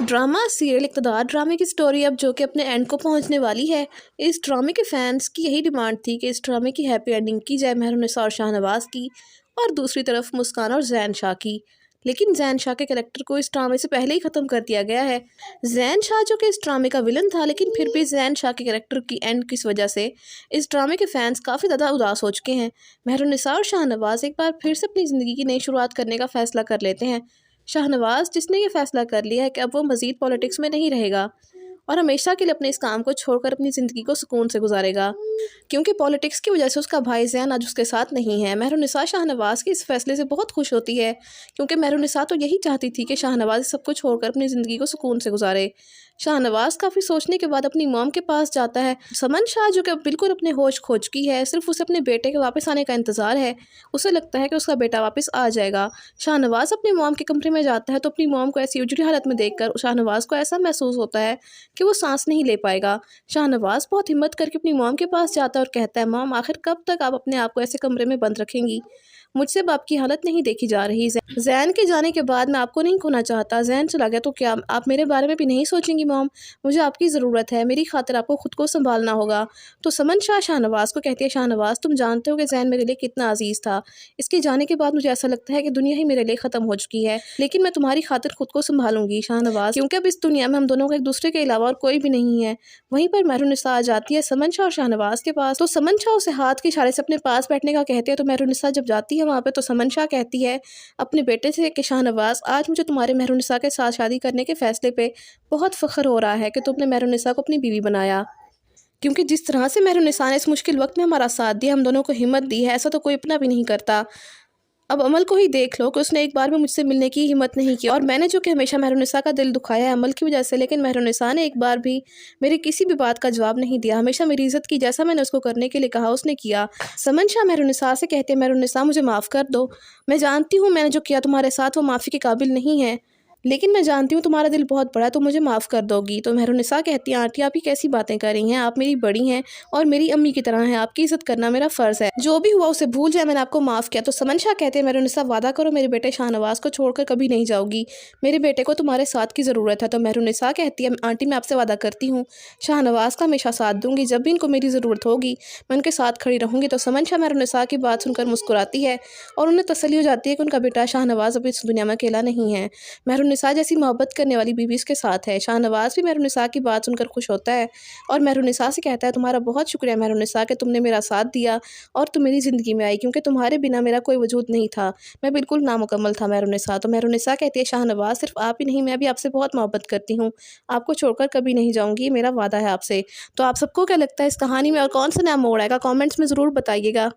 Drama serial इक़्तिदार ड्रामे की story अब जो कि अपने एंड को पहुंचने वाली है। इस ड्रामे के फैंस की यही डिमांड थी कि इस ड्रामे की हैप्पी एंडिंग की जाए मेहरुन्निसा और शाहनवाज की, और दूसरी तरफ मुस्कान और ज़ैन शाह की। लेकिन ज़ैन शाह के कैरेक्टर को इस ड्रामे से पहले ही ख़त्म कर दिया गया है। ज़ैन शाह जो कि इस ड्रामे का विलन था, लेकिन फिर भी ज़ैन शाह के कैरेक्टर की एंड की वजह से इस ड्रामे के फैंस काफ़ी ज़्यादा उदास हो चुके हैं। मेहरुन्निसा और शाहनवाज एक बार फिर से अपनी ज़िंदगी की नई शुरुआत करने का फ़ैसला कर लेते हैं। शाहनवाज जिसने ये फ़ैसला कर लिया है कि अब वो मज़ीद पॉलिटिक्स में नहीं रहेगा और हमेशा के लिए अपने इस काम को छोड़कर अपनी ज़िंदगी को सुकून से गुजारेगा, क्योंकि पॉलिटिक्स की वजह से उसका भाई ज़ैन आज उसके साथ नहीं है। मेहरुन्निसा शाहनवाज के इस फैसले से बहुत खुश होती है, क्योंकि मेहरुन्निसा तो यही चाहती थी कि शाहनवाज सब कुछ छोड़कर अपनी ज़िंदगी को सुकून से गुजारे। शाहनवाज काफ़ी सोचने के बाद अपनी मॉम के पास जाता है। समन शाह जो कि अब बिल्कुल अपने होश खो चुकी है, सिर्फ उसे अपने बेटे के वापस आने का इंतज़ार है। उसे लगता है कि उसका बेटा वापस आ जाएगा। शाहनवाज अपनी मॉम के कमरे में जाता है तो अपनी मॉम को ऐसी उजड़ी हालत में देखकर शाहनवाज को ऐसा महसूस होता है कि वो सांस नहीं ले पाएगा। शाहनवाज बहुत हिम्मत करके अपनी मॉम के पास जाता है और कहता है, मॉम आखिर कब तक आप अपने आप को ऐसे कमरे में बंद रखेंगी? मुझसे अब आपकी हालत नहीं देखी जा रही। ज़ैन के जाने के बाद मैं आपको नहीं खोना चाहता। ज़ैन चला गया तो क्या आप मेरे बारे में भी नहीं सोचेंगी मॉम? मुझे आपकी ज़रूरत है, मेरी खातिर आपको खुद को संभालना होगा। तो समन शाह शाहनवाज को कहती है, शाहनवाज तुम जानते हो कि ज़ैन मेरे लिए कितना अजीज़ था। इसके जाने के बाद मुझे ऐसा लगता है कि दुनिया ही मेरे लिए ख़त्म हो चुकी है, लेकिन मैं तुम्हारी खातिर खुद को संभालूंगी शाहनवाज, क्योंकि अब इस दुनिया में हम दोनों का एक दूसरे के अलावा और कोई भी नहीं है। वहीं पर मेहरुन्निसा आ जाती है समन शाह और शाहनवाज के पास। तो समन शाह उसे हाथ के इशारे से अपने पास बैठने का कहते हैं। तो मेहरुन्निसा जब जाती है वहाँ पे तो समन शाह कहती है अपने बेटे से कि शाहनवाज आज मुझे तुम्हारे मेहरुन्निसा के साथ शादी करने के फैसले पे बहुत फ़ख्र हो रहा है कि तुमने मेहरुन्निसा को अपनी बीवी बनाया, क्योंकि जिस तरह से मेहरुन्निसा ने इस मुश्किल वक्त में हमारा साथ दिया, हम दोनों को हिम्मत दी है, ऐसा तो कोई अपना भी नहीं करता। अब अमल को ही देख लो कि उसने एक बार भी मुझसे मिलने की हिम्मत नहीं की, और मैंने जो कि हमेशा मेहरुन्निसा का दिल दुखाया है अमल की वजह से, लेकिन मेहरुन्निसा ने एक बार भी मेरी किसी भी बात का जवाब नहीं दिया, हमेशा मेरी इज़्ज़त की, जैसा मैंने उसको करने के लिए कहा उसने किया। समन शाह मेहरुन्निसा से कहते हैं, मेहरुन्निसा मुझे माफ़ कर दो, मैं जानती हूँ मैंने जो किया तुम्हारे साथ वो माफ़ी के काबिल नहीं है, लेकिन मैं जानती हूँ तुम्हारा दिल बहुत बड़ा है, तो मुझे माफ़ कर दोगी। तो मेहरुन्निसा कहती है, आंटी आप ही कैसी बातें कर रही हैं, आप मेरी बड़ी हैं और मेरी अम्मी की तरह हैं, आपकी इज़्ज़त करना मेरा फ़र्ज़ है, जो भी हुआ उसे भूल जाए, मैंने आपको माफ़ किया। तो समन शाह कहते हैं, मेहरुन्निसा वादा करो मेरे बेटे शाहनवाज को छोड़कर कभी नहीं जाओगी, मेरे बेटे को तुम्हारे साथ की ज़रूरत है। तो मेहरुन्निसा कहती है, आंटी मैं आपसे वादा करती हूँ शाहनवाज का हमेशा साथ दूँगी, जब भी इनको मेरी ज़रूरत होगी मैं उनके साथ खड़ी रहूँगी। तो समन शाह मेहरुन्निसा की बात सुनकर मुस्कुराती है और उन्हें तसल्ली हो जाती है कि उनका बेटा शाहनवाज अभी इस दुनिया में अकेला नहीं है। मेहरुन्निसा जैसी मोहब्बत करने वाली बीवी इसके साथ है। शाहनवाज भी मेहरुन्निसा की बात सुनकर खुश होता है और मेहरुन्निसा से कहता है, तुम्हारा बहुत शुक्रिया मेहरुन्निसा कि तुमने मेरा साथ दिया और तुम मेरी ज़िंदगी में आई, क्योंकि तुम्हारे बिना मेरा कोई वजूद नहीं था, मैं बिल्कुल नामुकम्मल था मेहरुन्निसा। तो मेहरुन्निसा कहती है, शाहनवाज सिर्फ आप ही नहीं मैं भी आपसे बहुत मोहब्बत करती हूँ, आपको छोड़कर कभी नहीं जाऊँगी, मेरा वादा है आपसे। तो आप सबको क्या लगता है इस कहानी में और कौन सा नया मोड़ आएगा, कॉमेंट्स में ज़रूर बताइएगा।